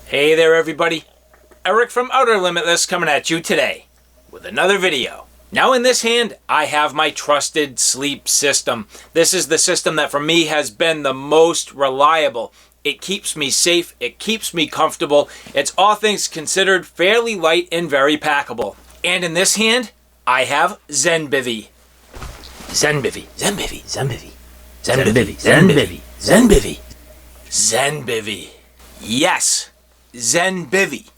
Hey there everybody, Eric from Outer Limitless coming at you today with another video. Now in this hand, I have my trusted sleep system. This is the system that for me has been the most reliable. It keeps me safe, it keeps me comfortable, it's all things considered fairly light and very packable. And in this hand, I have Zenbivy. Zenbivy, Zenbivy, Zenbivy, Zenbivy, Zenbivy, Zenbivy, Zenbivy. Yes, Zenbivy.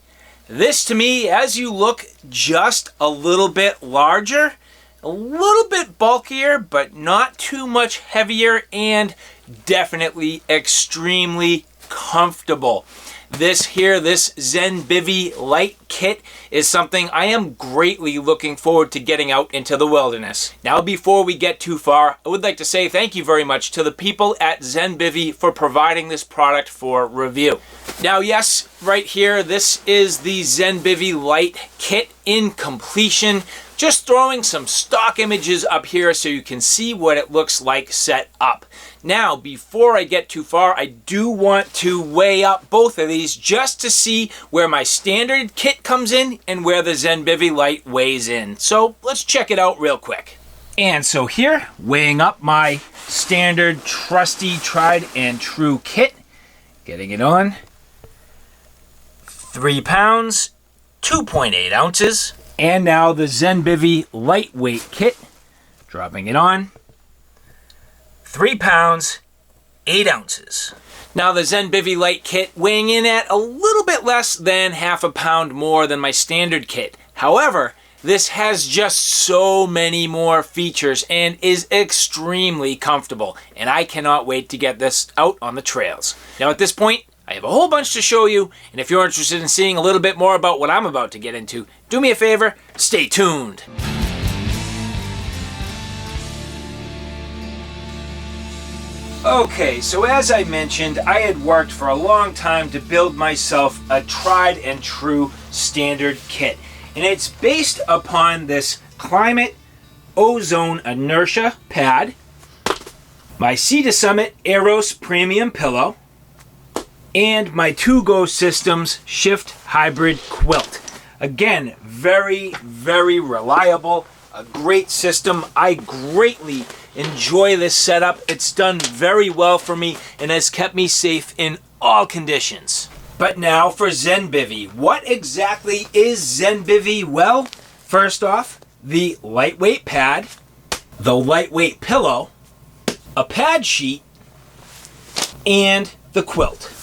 This to me, as you look just a little bit larger, a little bit bulkier, but not too much heavier, and definitely extremely comfortable. This Zenbivy Light Kit is something I am greatly looking forward to getting out into the wilderness. Now before we get too far, I would like to say thank you very much to the people at Zen Bivvy for providing this product for review. Now yes, right here, this is the Zenbivy Light Kit in completion. Just throwing some stock images up here so you can see what it looks like set up. Now, before I get too far, I do want to weigh up both of these just to see where my standard kit comes in and where the Zenbivy Light weighs in. So let's check it out real quick. And so here, weighing up my standard, trusty, tried and true kit. Getting it on. 3 pounds, 2.8 ounces. And now the Zenbivy Lightweight Kit, dropping it on, 3 pounds, 8 ounces. Now the Zenbivy Light Kit weighing in at a little bit less than half a pound more than my standard kit. However, this has just so many more features and is extremely comfortable, and I cannot wait to get this out on the trails. Now at this point, I have a whole bunch to show you, and if you're interested in seeing a little bit more about what I'm about to get into, do me a favor, stay tuned. Okay, so as I mentioned, I had worked for a long time to build myself a tried and true standard kit. And it's based upon this Climate Ozone Inertia pad, my Sea to Summit Eros Premium Pillow, and my 2Go Systems Shift Hybrid Quilt. Again, very, very reliable, a great system. I greatly enjoy this setup. It's done very well for me and has kept me safe in all conditions. But now for Zenbivy. What exactly is Zenbivy? Well, first off, the lightweight pad, the lightweight pillow, a pad sheet, and the quilt.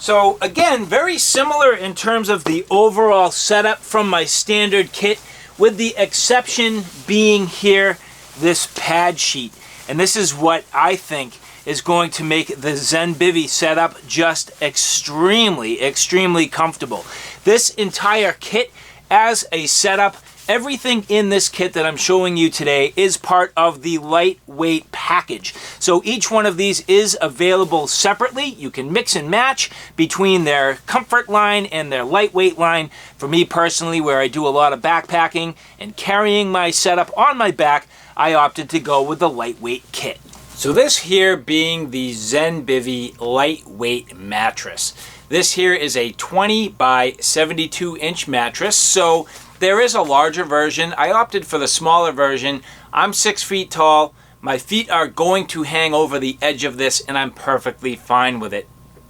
So again, very similar in terms of the overall setup from my standard kit, with the exception being here this pad sheet. And this is what I think is going to make the Zenbivy setup just extremely, extremely comfortable. This entire kit as a setup, everything in this kit that I'm showing you today is part of the lightweight package. So each one of these is available separately. You can mix and match between their comfort line and their lightweight line. For me personally, where I do a lot of backpacking and carrying my setup on my back, I opted to go with the lightweight kit. So this here being the Zenbivy lightweight mattress. This here is a 20 by 72 inch mattress. So there is a larger version. I opted for the smaller version. I'm 6 feet tall. My feet are going to hang over the edge of this, and I'm perfectly fine with it.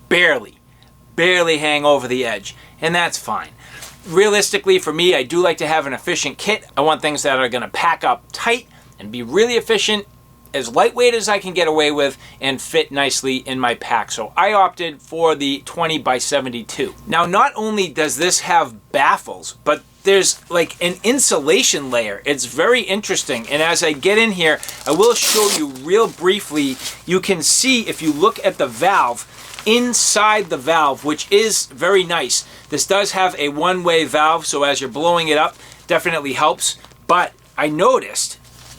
Barely hang over the edge, and that's fine. Realistically, for me, I do like to have an efficient kit. I want things that are going to pack up tight and be really efficient, as lightweight as I can get away with, and fit nicely in my pack. So I opted for the 20 by 72. Now, not only does this have baffles, but there's like an insulation layer. It's very interesting. And as I get in here, I will show you real briefly. You can see if you look at the valve, inside the valve, which is very nice. This does have a one-way valve, so as you're blowing it up, definitely helps. But I noticed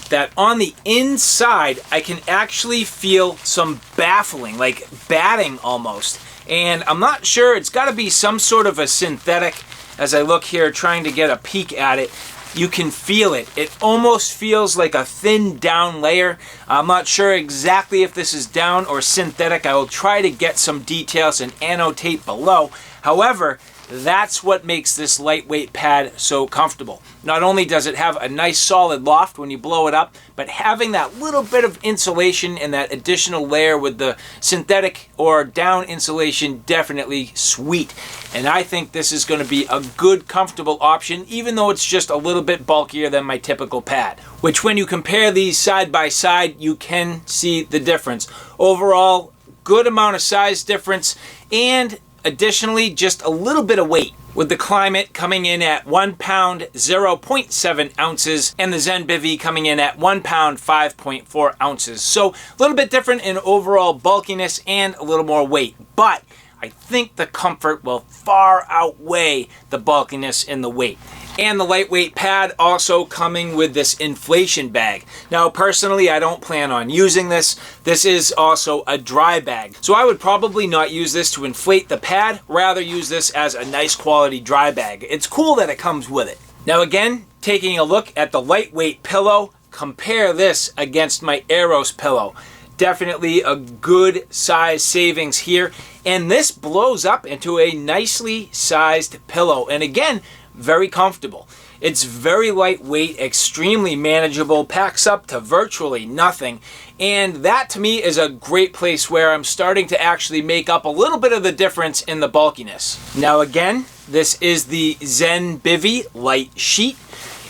that on the inside, I can actually feel some baffling, like batting almost. And I'm not sure, it's gotta be some sort of a synthetic. As I look here, trying to get a peek at it, You can feel it. It almost feels like a thin down layer. I'm not sure exactly if this is down or synthetic. I will try to get some details and annotate below. However, that's what makes this lightweight pad so comfortable. Not only does it have a nice solid loft when you blow it up, but having that little bit of insulation and that additional layer with the synthetic or down insulation, definitely sweet. And I think this is going to be a good, comfortable option, even though it's just a little bit bulkier than my typical pad. Which, when you compare these side by side, you can see the difference. Overall, good amount of size difference, and additionally, just a little bit of weight, with the Climate coming in at 1 pound 0.7 ounces and the Zen Bivvy coming in at 1 pound 5.4 ounces. So a little bit different in overall bulkiness and a little more weight, but I think the comfort will far outweigh the bulkiness and the weight. And the lightweight pad also coming with this inflation bag. Now, personally, I don't plan on using this. This is also a dry bag. So I would probably not use this to inflate the pad, rather use this as a nice quality dry bag. It's cool that it comes with it. Now again, taking a look at the lightweight pillow, compare this against my Eros pillow. Definitely a good size savings here. And this blows up into a nicely sized pillow. And again, very comfortable. It's very lightweight, extremely manageable, packs up to virtually nothing. And that to me is a great place where I'm starting to actually make up a little bit of the difference in the bulkiness. Now again, this is the Zenbivy Light Sheet.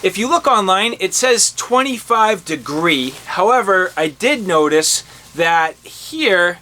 If you look online, it says 25 degree. However, I did notice that here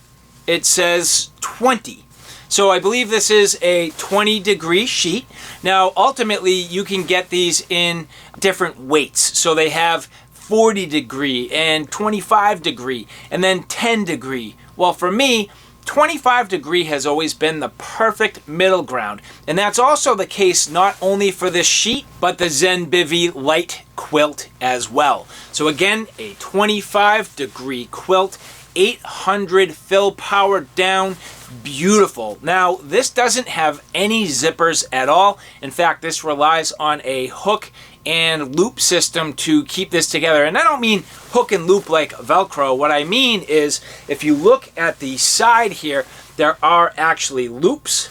it says 20. So I believe this is a 20 degree sheet. Now, ultimately, you can get these in different weights. So they have 40 degree and 25 degree and then 10 degree. Well, for me, 25 degree has always been the perfect middle ground. And that's also the case not only for this sheet, but the Zenbivy Light Quilt as well. So again, a 25 degree quilt, 800 fill power down, beautiful. Now, this doesn't have any zippers at all. In fact, this relies on a hook and loop system to keep this together. And I don't mean hook and loop like Velcro. What I mean is, if you look at the side here, there are actually loops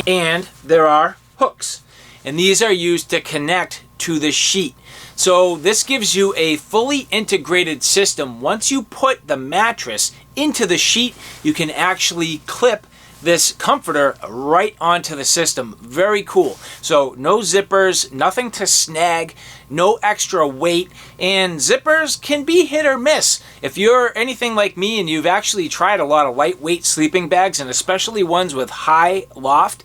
and there are hooks. And these are used to connect to the sheet. So this gives you a fully integrated system. Once you put the mattress into the sheet, you can actually clip this comforter right onto the system. Very cool. So no zippers, nothing to snag, no extra weight, and zippers can be hit or miss. If you're anything like me and you've actually tried a lot of lightweight sleeping bags, and especially ones with high loft,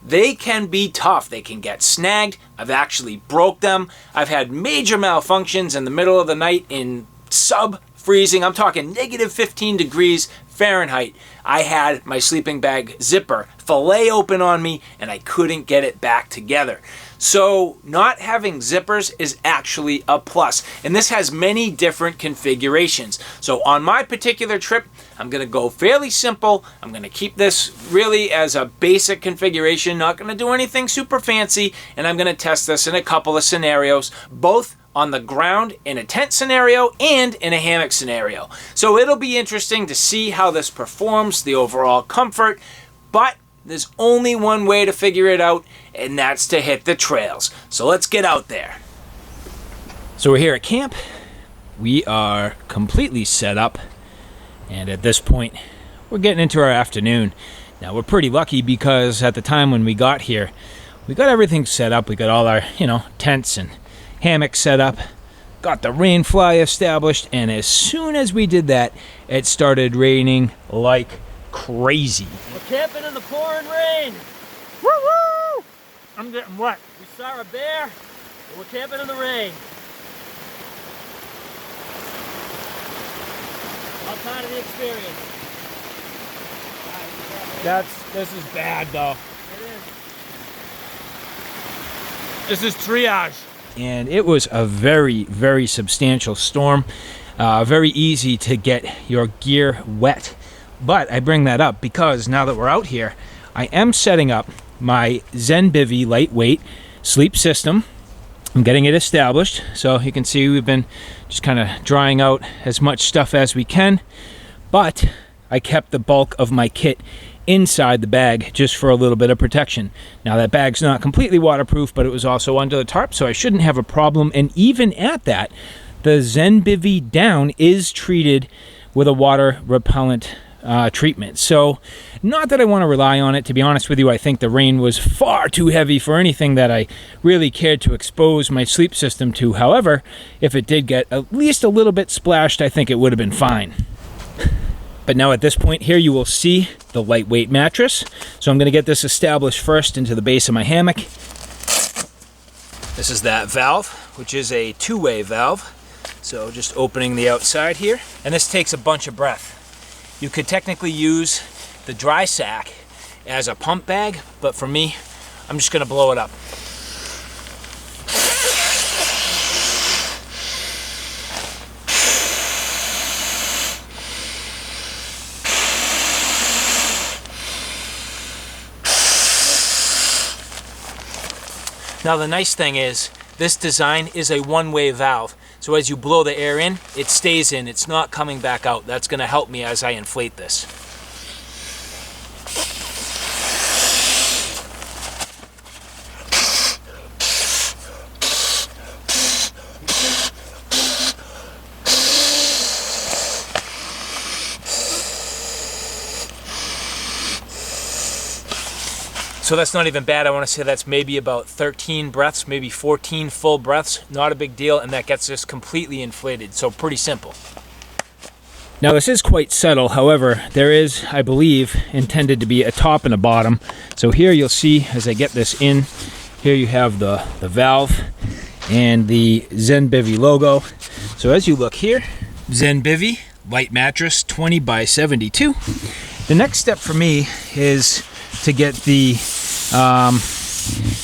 they can be tough. They can get snagged. I've actually broke them. I've had major malfunctions in the middle of the night in sub-freezing. I'm talking negative 15 degrees Fahrenheit. I had my sleeping bag zipper fillet open on me and I couldn't get it back together. So not having zippers is actually a plus. And this has many different configurations. So on my particular trip, I'm going to go fairly simple. I'm going to keep this really as a basic configuration, not going to do anything super fancy. And I'm going to test this in a couple of scenarios, both on the ground in a tent scenario and in a hammock scenario. So it'll be interesting to see how this performs, the overall comfort, but there's only one way to figure it out, and that's to hit the trails. So let's get out there. So we're here at camp. We are completely set up, and at this point, we're getting into our afternoon. Now, we're pretty lucky because at the time when we got here, we got everything set up. We got all our, tents and hammock set up, got the rain fly established, and as soon as we did that, it started raining like crazy. We're camping in the pouring rain. Woo woo! I'm getting wet. We saw a bear, and we're camping in the rain. All part of the experience. This is bad though. It is. This is triage. And it was a very, very substantial storm. Very easy to get your gear wet. But I bring that up because now that we're out here, I am setting up my Zen Bivvy lightweight sleep system. I'm getting it established. So you can see we've been just kind of drying out as much stuff as we can, but I kept the bulk of my kit inside the bag just for a little bit of protection. Now that bag's not completely waterproof, but it was also under the tarp, so I shouldn't have a problem. And even at that, the Zen Bivvy down is treated with a water repellent treatment. So not that I want to rely on it, to be honest with you. I think the rain was far too heavy for anything that I really cared to expose my sleep system to. However, if it did get at least a little bit splashed, I think it would have been fine. But now at this point here, you will see the lightweight mattress. So I'm going to get this established first into the base of my hammock. This is that valve, which is a two-way valve. So just opening the outside here. And this takes a bunch of breath. You could technically use the dry sack as a pump bag, but for me, I'm just going to blow it up. Now the nice thing is, this design is a one-way valve. So as you blow the air in, it stays in. It's not coming back out. That's going to help me as I inflate this. So that's not even bad. I want to say that's maybe about 13 breaths, maybe 14 full breaths. Not a big deal, and that gets this completely inflated. So pretty simple. Now this is quite subtle. However, there is, I believe, intended to be a top and a bottom. So here you'll see as I get this in, here you have the valve and the Zen Bivvy logo. So as you look here, Zen Bivvy Light Mattress 20 by 72. The next step for me is to get the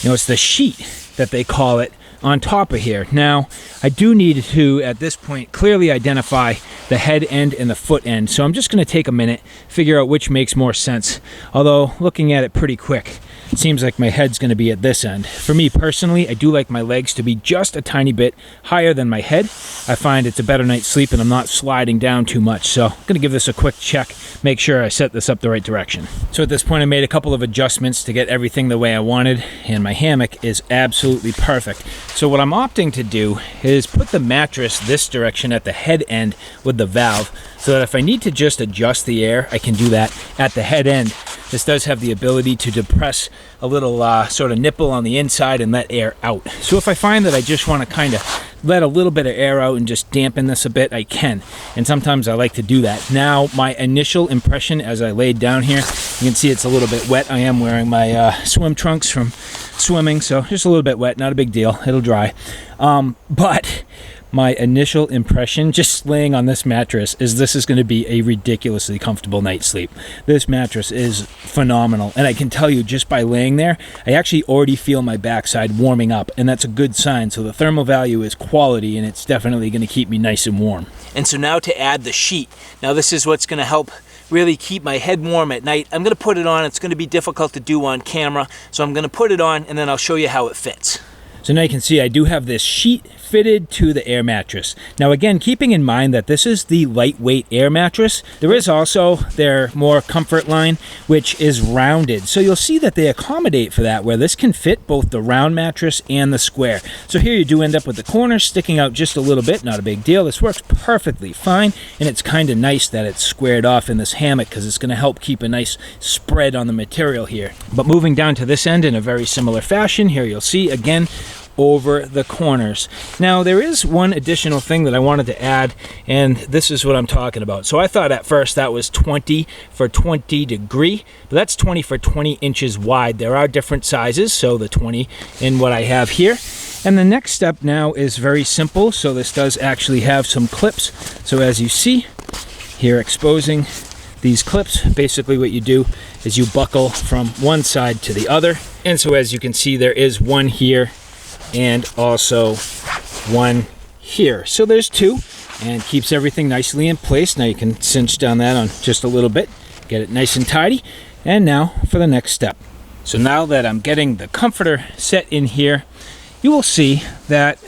it's the sheet that they call it on top of here. Now I do need to at this point clearly identify the head end and the foot end, so I'm just going to take a minute, figure out which makes more sense. Although looking at it pretty quick, it seems like my head's going to be at this end. For me personally, I do like my legs to be just a tiny bit higher than my head. I find it's a better night's sleep and I'm not sliding down too much. So I'm going to give this a quick check, make sure I set this up the right direction. So at this point I made a couple of adjustments to get everything the way I wanted, and my hammock is absolutely perfect. So what I'm opting to do is put the mattress this direction at the head end with the valve, so that if I need to just adjust the air, I can do that at the head end. This does have the ability to depress a little sort of nipple on the inside and let air out. So if I find that I just want to kind of let a little bit of air out and just dampen this a bit, I can. And sometimes I like to do that. Now, my initial impression as I laid down here, you can see it's a little bit wet. I am wearing my swim trunks from swimming, so just a little bit wet, not a big deal. It'll dry. But my initial impression just laying on this mattress is this is going to be a ridiculously comfortable night's sleep. This mattress is phenomenal, and I can tell you just by laying there, I actually already feel my backside warming up, and that's a good sign. So the thermal value is quality, and it's definitely going to keep me nice and warm. And so now to add the sheet. Now this is what's going to help really keep my head warm at night. I'm going to put it on. It's going to be difficult to do on camera, so I'm going to put it on and then I'll show you how it fits. So now you can see I do have this sheet fitted to the air mattress. Now again, keeping in mind that this is the lightweight air mattress, there is also their more comfort line, which is rounded. So you'll see that they accommodate for that, where this can fit both the round mattress and the square. So here you do end up with the corners sticking out just a little bit, not a big deal. This works perfectly fine, and it's kind of nice that it's squared off in this hammock because it's going to help keep a nice spread on the material here. But moving down to this end in a very similar fashion, here you'll see again over the corners. Now there is one additional thing that I wanted to add, and this is what I'm talking about. So I thought at first that was 20 for 20 degree, but that's 20 for 20 inches wide. There are different sizes, so the 20 in what I have here. And the next step now is very simple. So this does actually have some clips. So as you see here, exposing these clips, basically what you do is you buckle from one side to the other. And so as you can see, there is one here and also one here. So there's two, and keeps everything nicely in place. Now you can cinch down that on just a little bit, get it nice and tidy. And now for the next step. So now that I'm getting the comforter set in here, you will see that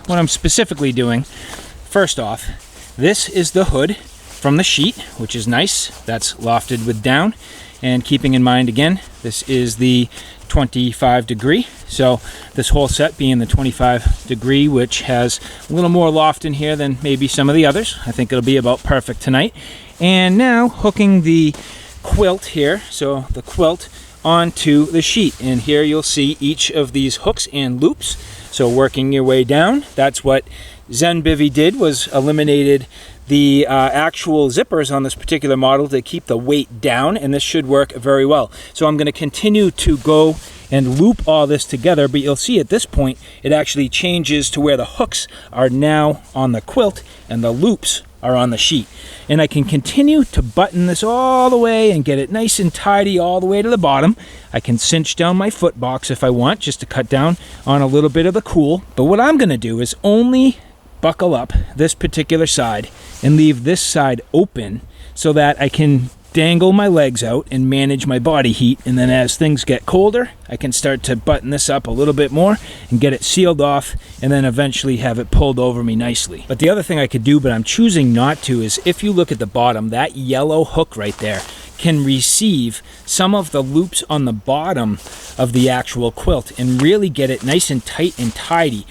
what I'm specifically doing, first off, this is the hood from the sheet, which is nice. That's lofted with down. And keeping in mind, again, this is the 25 degree. So this whole set being the 25 degree, which has a little more loft in here than maybe some of the others. I think it'll be about perfect tonight. And now hooking the quilt here, so the quilt onto the sheet. And here you'll see each of these hooks and loops. So working your way down, that's what Zen Bivvy did, was eliminated the actual zippers on this particular model to keep the weight down, and this should work very well. So I'm going to continue to go and loop all this together, but you'll see at this point it actually changes to where the hooks are now on the quilt and the loops are on the sheet. And I can continue to button this all the way and get it nice and tidy all the way to the bottom. I can cinch down my foot box if I want, just to cut down on a little bit of the cool. But what I'm going to do is only buckle up this particular side and leave this side open so that I can dangle my legs out and manage my body heat, and then as things get colder I can start to button this up a little bit more and get it sealed off, and then eventually have it pulled over me nicely. But the other thing I could do, but I'm choosing not to, is if you look at the bottom, that yellow hook right there can receive some of the loops on the bottom of the actual quilt and really get it nice and tight and tidy.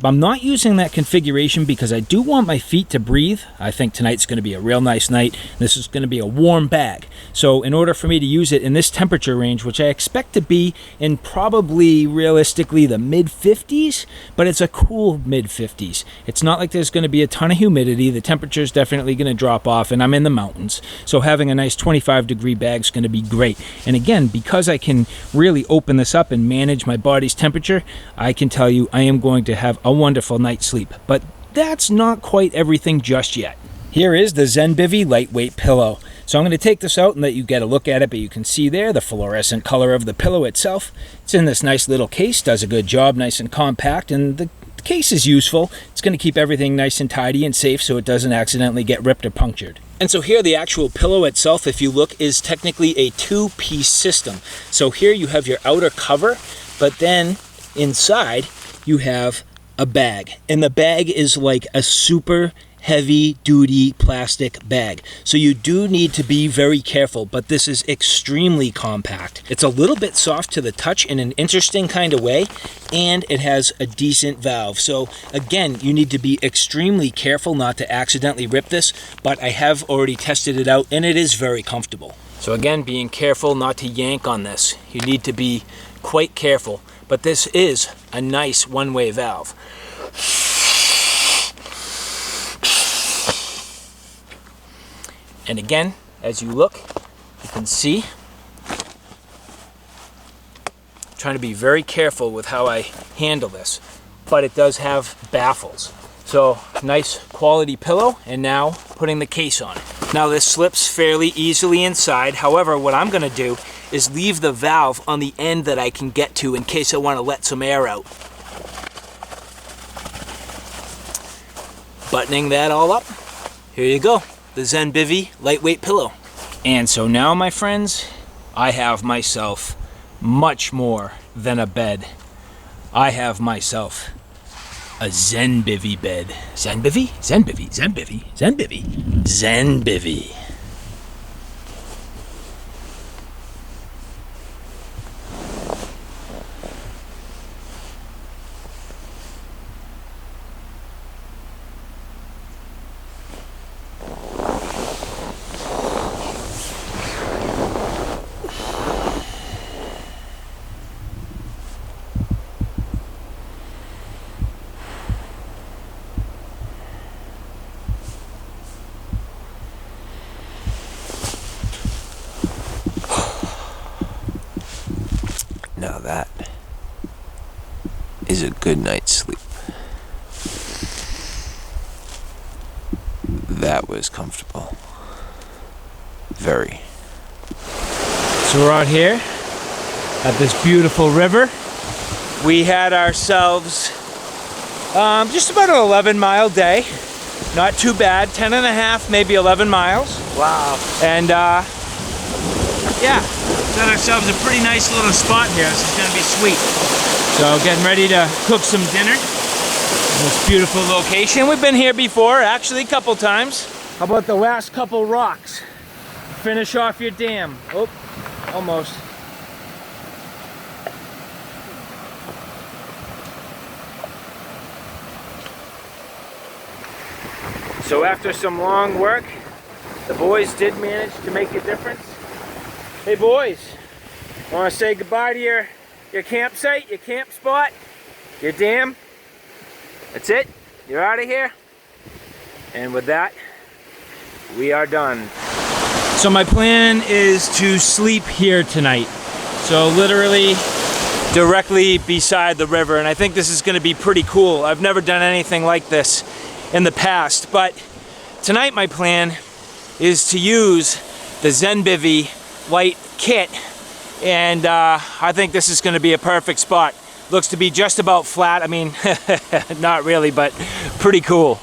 I'm not using that configuration because I do want my feet to breathe. I think tonight's going to be a real nice night. This is going to be a warm bag. So in order for me to use it in this temperature range, which I expect to be in probably realistically the mid-50s, but it's a cool mid-50s. It's not like there's going to be a ton of humidity. The temperature is definitely going to drop off, and I'm in the mountains. So having a nice 25-degree bag is going to be great. And again, because I can really open this up and manage my body's temperature, I can tell you I am going to have a wonderful night's sleep. But that's not quite everything just yet. Here is the Zenbivy lightweight pillow. So I'm going to take this out and let you get a look at it, but you can see there the fluorescent color of the pillow itself. It's in this nice little case, does a good job, nice and compact, and the case is useful. It's going to keep everything nice and tidy and safe so it doesn't accidentally get ripped or punctured. And so here the actual pillow itself, if you look, is technically a two-piece system. So here you have your outer cover, but then inside you have a bag, and the bag is like a super heavy duty plastic bag, so you do need to be very careful, but this is extremely compact. It's a little bit soft to the touch in an interesting kind of way, and it has a decent valve. So again, you need to be extremely careful not to accidentally rip this, but I have already tested it out and it is very comfortable. So again, being careful not to yank on this. You need to be quite careful, but this is a nice one-way valve. And again, as you look, you can see, I'm trying to be very careful with how I handle this, but it does have baffles. So nice quality pillow, and now putting the case on it. Now this slips fairly easily inside. However, what I'm going to do is leave the valve on the end that I can get to in case I want to let some air out. Buttoning that all up, here you go, the Zenbivy lightweight pillow. And so now, my friends, I have myself much more than a bed. I have myself a Zenbivy bed. Zenbivy? Zenbivy, Zenbivy, Zenbivy, Zenbivy. Now that is a good night's sleep. That was comfortable. Very. So we're out here at this beautiful river. We had ourselves just about an 11-mile day. Not too bad, 10 and a half, maybe 11 miles. Wow. And yeah, got ourselves a pretty nice little spot here. This is gonna be sweet. So getting ready to cook some dinner in this beautiful location. We've been here before, actually a couple times. How about the last couple rocks? Finish off your dam. Oh, almost. So after some long work, the boys did manage to make a difference. Hey boys, want to say goodbye to your campsite, your camp spot, your dam? That's it? You're out of here? And with that, we are done. So my plan is to sleep here tonight. So literally directly beside the river, and I think this is going to be pretty cool. I've never done anything like this in the past, but tonight my plan is to use the Zenbivy Light Kit, and I think this is going to be a perfect spot. Looks to be just about flat. I mean, not really, but pretty cool.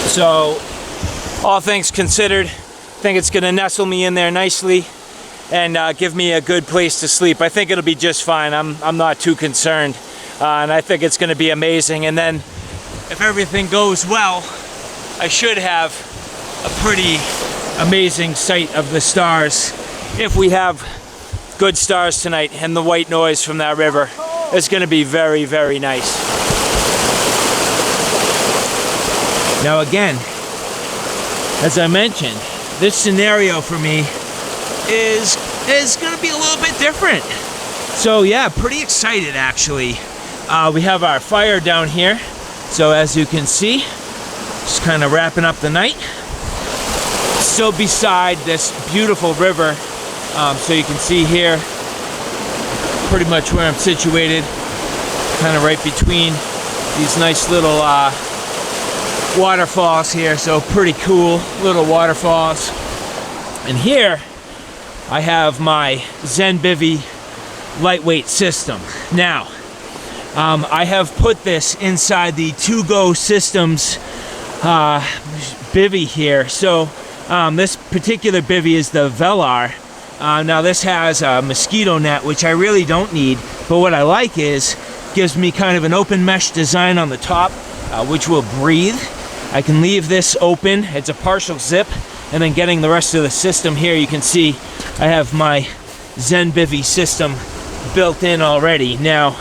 So all things considered, I think it's going to nestle me in there nicely and give me a good place to sleep. I think it'll be just fine. I'm not too concerned. And I think it's going to be amazing. And then if everything goes well, I should have a pretty amazing sight of the stars. If we have good stars tonight and the white noise from that river, it's going to be very, very nice. Now again, as I mentioned, this scenario for me is going to be a little bit different. So yeah, pretty excited actually. We have our fire down here, so as you can see, just kind of wrapping up the night. Still beside this beautiful river, so you can see here pretty much where I'm situated, kind of right between these nice little waterfalls here, so pretty cool little waterfalls. And here I have my Zenbivy lightweight system. Now, I have put this inside the To Go Systems bivvy here. So this particular bivvy is the Velar. Now this has a mosquito net, which I really don't need, but what I like is gives me kind of an open mesh design on the top, which will breathe. I can leave this open. It's a partial zip, and then getting the rest of the system here, you can see I have my Zenbivy system built in already. Now,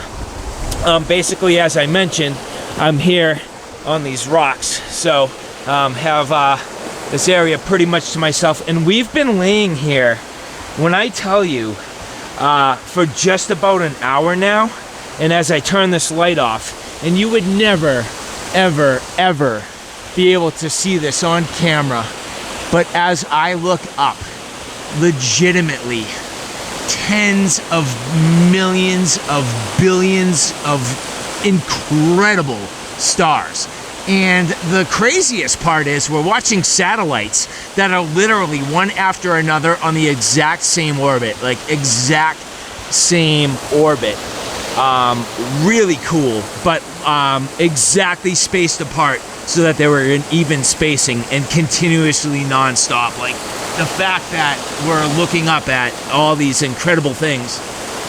basically, as I mentioned, I'm here on these rocks, so have this area pretty much to myself, and we've been laying here, when I tell you, for just about an hour now. And as I turn this light off, and you would never, ever, ever be able to see this on camera, but as I look up, legitimately tens of millions of billions of incredible stars. And the craziest part is we're watching satellites that are literally one after another on the exact same orbit, like exact same orbit. Really cool, but exactly spaced apart so that they were in even spacing and continuously non-stop. Like the fact that we're looking up at all these incredible things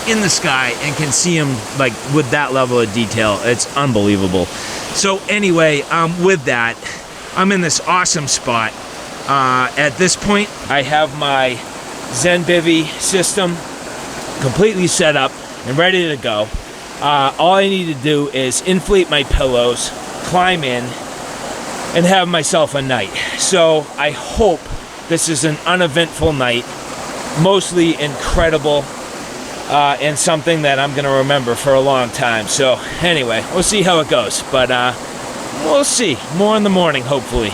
in the sky and can see them like with that level of detail, it's unbelievable. So anyway, with that, I'm in this awesome spot. At this point, I have my Zenbivy system completely set up and ready to go. All I need to do is inflate my pillows, climb in, and have myself a night. So I hope this is an uneventful night, mostly incredible, and something that I'm gonna remember for a long time. So anyway, we'll see how it goes, but we'll see. More in the morning, hopefully.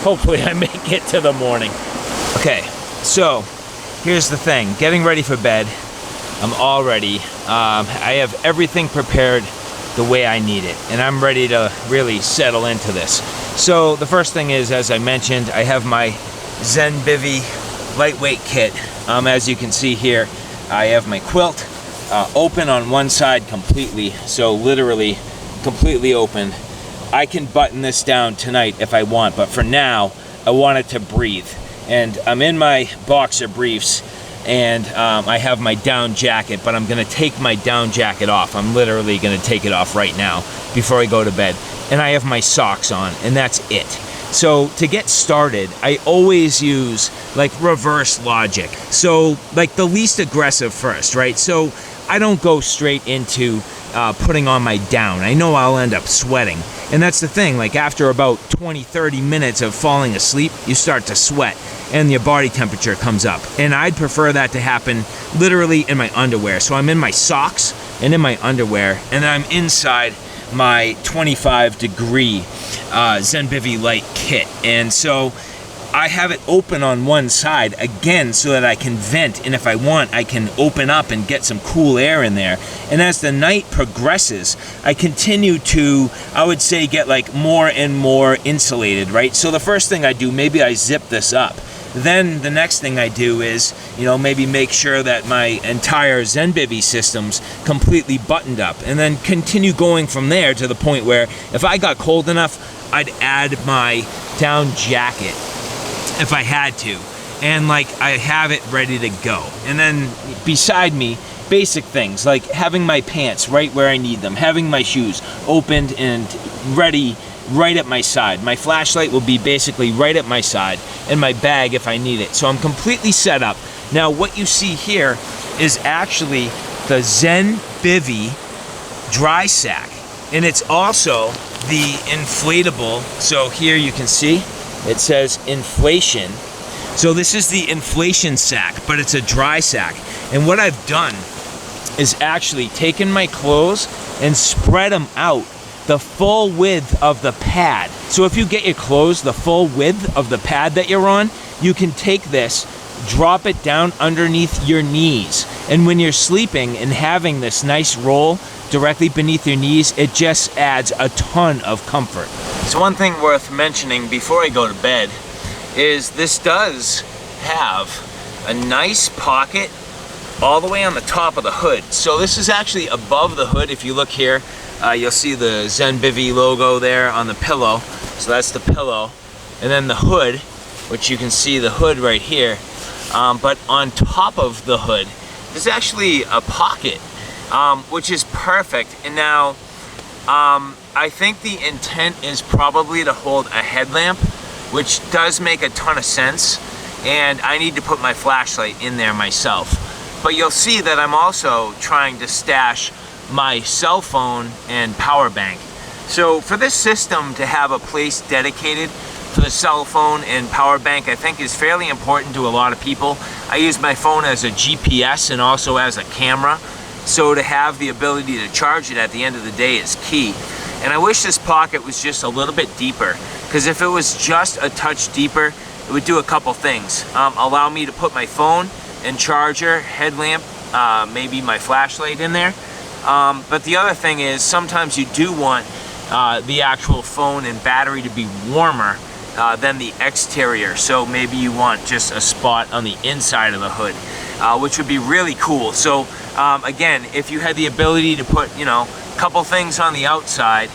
Hopefully I make it to the morning. Okay, so here's the thing. Getting ready for bed. I'm all ready. I have everything prepared the way I need it, and I'm ready to really settle into this. So the first thing is, as I mentioned, I have my Zenbivy lightweight kit. As you can see here, I have my quilt open on one side completely, so literally completely open. I can button this down tonight if I want, but for now, I want it to breathe. and I'm in my boxer briefs, and I have my down jacket, but I'm gonna take my down jacket off. I'm literally gonna take it off right now before I go to bed. And I have my socks on, and that's it. So to get started, I always use like reverse logic. So like the least aggressive first, right? So I don't go straight into putting on my down. I know I'll end up sweating. And that's the thing, like after about 20-30 minutes of falling asleep, you start to sweat and your body temperature comes up. And I'd prefer that to happen literally in my underwear. So I'm in my socks and in my underwear, and then I'm inside my 25-degree Zenbivy Light Kit. And so I have it open on one side, again, so that I can vent, and if I want, I can open up and get some cool air in there. And as the night progresses, I continue to, I would say, get like more and more insulated, right? So the first thing I do, maybe I zip this up. Then the next thing I do is, you know, maybe make sure that my entire Zen Bivvy system's completely buttoned up, and then continue going from there to the point where if I got cold enough, I'd add my down jacket if I had to, and like I have it ready to go. And then beside me, basic things like having my pants right where I need them, having my shoes opened and ready right at my side. My flashlight will be basically right at my side, and my bag if I need it. So I'm completely set up. Now what you see here is actually the Zen Bivvy dry sack, and it's also the inflatable. So here you can see it says inflation. So this is the inflation sack, but it's a dry sack. And what I've done is actually taken my clothes and spread them out the full width of the pad. So if you get your clothes the full width of the pad that you're on, you can take this, drop it down underneath your knees. And when you're sleeping and having this nice roll directly beneath your knees, it just adds a ton of comfort. So one thing worth mentioning before I go to bed is this does have a nice pocket all the way on the top of the hood. So this is actually above the hood. If you look here, you'll see the Zen Bivvy logo there on the pillow. So that's the pillow. And then the hood, which you can see the hood right here. But on top of the hood, there's actually a pocket, which is perfect. And now, I think the intent is probably to hold a headlamp, which does make a ton of sense. And I need to put my flashlight in there myself. But you'll see that I'm also trying to stash my cell phone and power bank. So for this system to have a place dedicated for the cell phone and power bank, I think is fairly important to a lot of people. I use my phone as a GPS and also as a camera. So to have the ability to charge it at the end of the day is key. And I wish this pocket was just a little bit deeper, because if it was just a touch deeper, it would do a couple things. Allow me to put my phone and charger, headlamp, maybe my flashlight in there. But the other thing is sometimes you do want the actual phone and battery to be warmer than the exterior. So maybe you want just a spot on the inside of the hood, which would be really cool. So again, if you had the ability to put, you know, a couple things on the outside,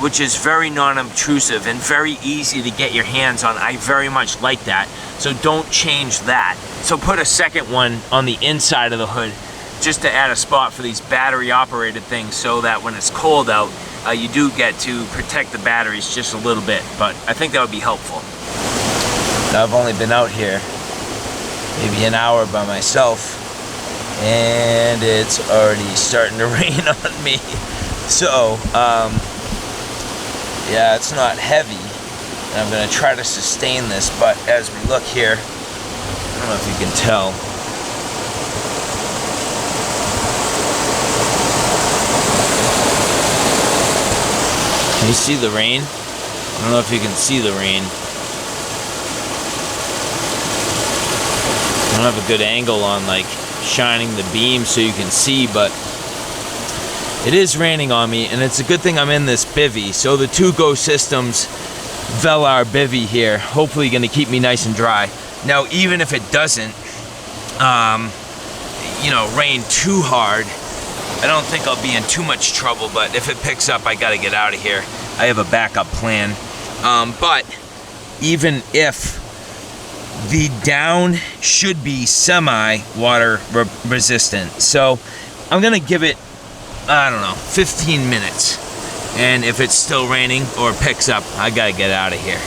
which is very non-obtrusive and very easy to get your hands on, I very much like that. So don't change that. So put a second one on the inside of the hood, just to add a spot for these battery operated things, so that when it's cold out, you do get to protect the batteries just a little bit. But I think that would be helpful. Now I've only been out here maybe an hour by myself, and it's already starting to rain on me. So yeah, it's not heavy, and I'm gonna try to sustain this, but as we look here, I don't know if you can tell, can you see the rain? I don't know if you can see the rain. I don't have a good angle on like shining the beam so you can see, but it is raining on me, and it's a good thing I'm in this bivvy. So the 2Go Systems Velar bivvy here, hopefully gonna keep me nice and dry. Now, even if it doesn't, you know, rain too hard, I don't think I'll be in too much trouble, but if it picks up, I gotta get out of here. I have a backup plan. But even if the down should be semi-water resistant. So I'm gonna give it, I don't know, 15 minutes. And if it's still raining or picks up, I gotta get out of here.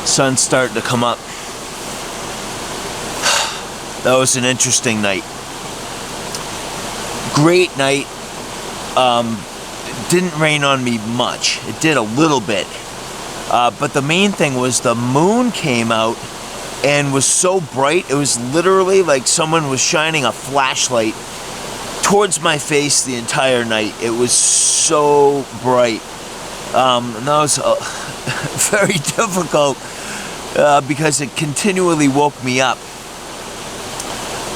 Sun's starting to come up. That was an interesting night. Great night. It didn't rain on me much. It did a little bit. But the main thing was the moon came out and was so bright. It was literally like someone was shining a flashlight towards my face the entire night. It was so bright. And that was very difficult. Because it continually woke me up.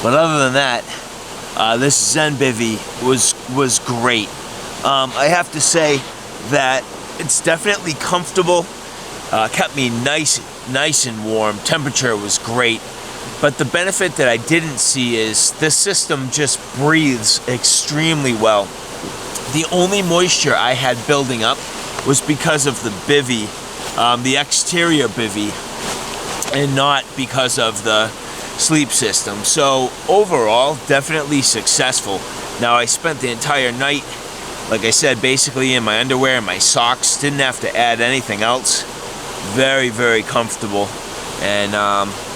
But other than that, this Zen Bivvy was great. I have to say that it's definitely comfortable. Kept me nice and warm. Temperature was great. But the benefit that I didn't see is this system just breathes extremely well. The only moisture I had building up was because of the bivvy, the exterior bivvy, and not because of the sleep system. So overall, definitely successful. Now I spent the entire night, like I said, basically in my underwear and my socks. Didn't have to add anything else. Very, very comfortable, and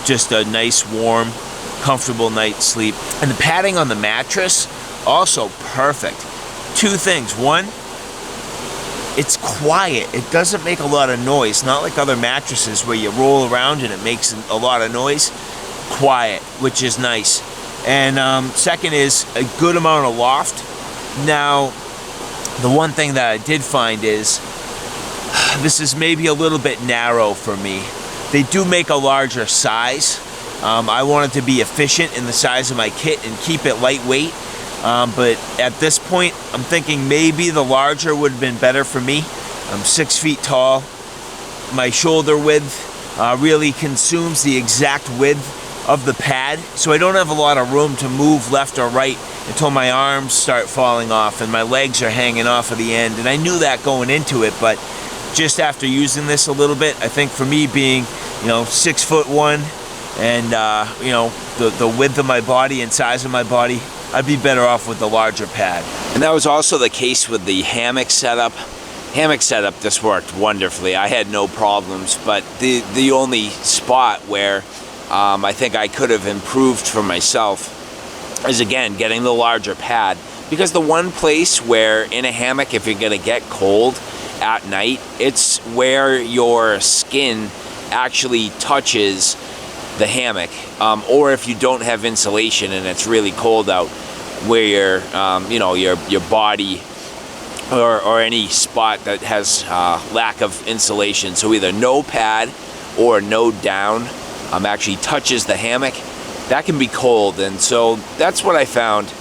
just a nice, warm, comfortable night's sleep. And the padding on the mattress, also perfect. Two things. One, it's quiet. It doesn't make a lot of noise. Not like other mattresses where you roll around and it makes a lot of noise. Quiet, which is nice. And second is a good amount of loft. Now, the one thing that I did find is this is maybe a little bit narrow for me. They do make a larger size. I wanted to be efficient in the size of my kit and keep it lightweight. But at this point, I'm thinking maybe the larger would have been better for me. I'm 6 feet tall. My shoulder width really consumes the exact width of the pad, so I don't have a lot of room to move left or right until my arms start falling off and my legs are hanging off of the end. And I knew that going into it, but just after using this a little bit, I think for me being, 6'1" and the width of my body and size of my body, I'd be better off with the larger pad. And that was also the case with the hammock setup. Hammock setup just worked wonderfully. I had no problems, but the only spot where I think I could have improved for myself is, again, getting the larger pad. Because the one place where in a hammock, if you're gonna get cold at night, it's where your skin actually touches the hammock, or if you don't have insulation and it's really cold out, where your body or any spot that has lack of insulation, so either no pad or no down actually touches the hammock, that can be cold. And so that's what I found.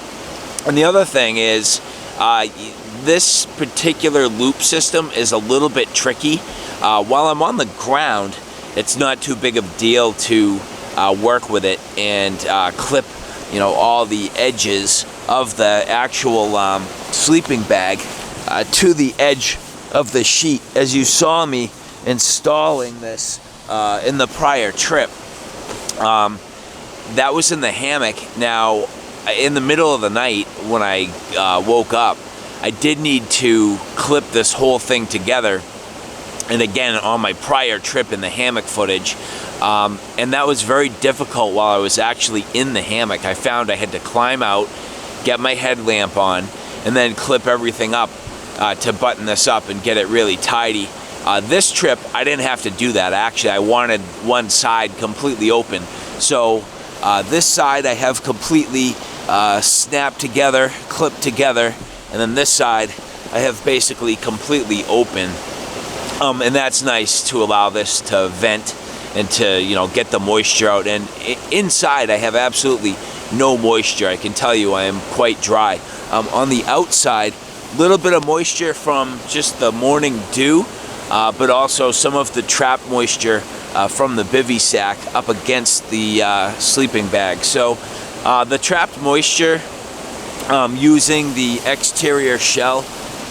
And the other thing is this particular loop system is a little bit tricky. While I'm on the ground, it's not too big of a deal to work with it and clip all the edges of the actual sleeping bag to the edge of the sheet. As you saw me installing this in the prior trip. That was in the hammock. Now, in the middle of the night when I woke up, I did need to clip this whole thing together. And again, on my prior trip in the hammock footage, and that was very difficult while I was actually in the hammock. I found I had to climb out, get my headlamp on, and then clip everything up to button this up and get it really tidy. This trip, I didn't have to do that. Actually, I wanted one side completely open. So this side I have completely snapped together, clipped together, and then this side I have basically completely open. And that's nice to allow this to vent and to, you know, get the moisture out. And inside I have absolutely no moisture. I can tell you I am quite dry. On the outside, a little bit of moisture from just the morning dew, but also some of the trapped moisture from the bivvy sack up against the sleeping bag. So the trapped moisture using the exterior shell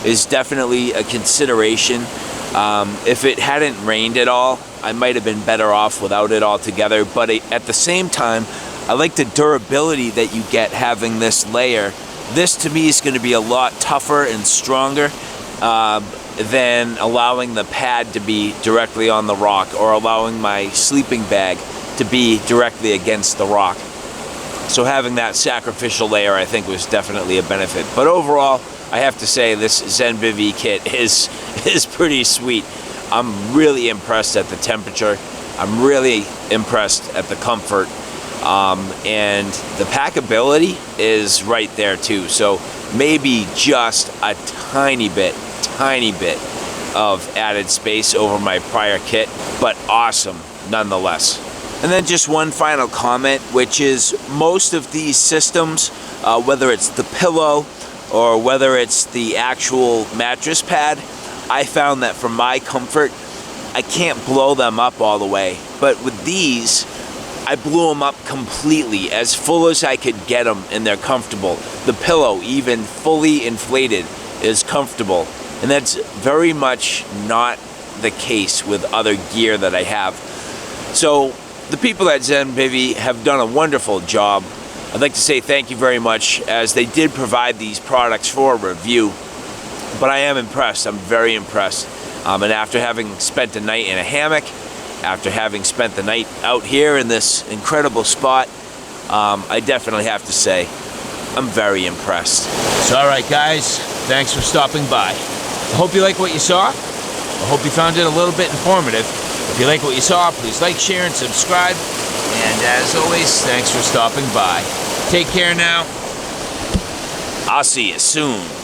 is definitely a consideration. If it hadn't rained at all, I might have been better off without it altogether, but at the same time, I like the durability that you get having this layer. This to me is going to be a lot tougher and stronger than allowing the pad to be directly on the rock or allowing my sleeping bag to be directly against the rock. So having that sacrificial layer, I think, was definitely a benefit. But overall, I have to say this Zenbivy kit is pretty sweet. I'm really impressed at the temperature. I'm really impressed at the comfort. And the packability is right there too. So maybe just a tiny bit of added space over my prior kit, but awesome nonetheless. And then just one final comment, which is most of these systems, whether it's the pillow or whether it's the actual mattress pad, I found that for my comfort, I can't blow them up all the way. But with these, I blew them up completely, as full as I could get them, and they're comfortable. The pillow, even fully inflated, is comfortable. And that's very much not the case with other gear that I have. So the people at Zen Bivvy have done a wonderful job. I'd like to say thank you very much, as they did provide these products for a review. But I am impressed. I'm very impressed. And after having spent a night in a hammock, after having spent the night out here in this incredible spot, I definitely have to say I'm very impressed. So alright guys, thanks for stopping by. I hope you like what you saw. I hope you found it a little bit informative. If you like what you saw, please like, share, and subscribe. And as always, thanks for stopping by. Take care now. I'll see you soon.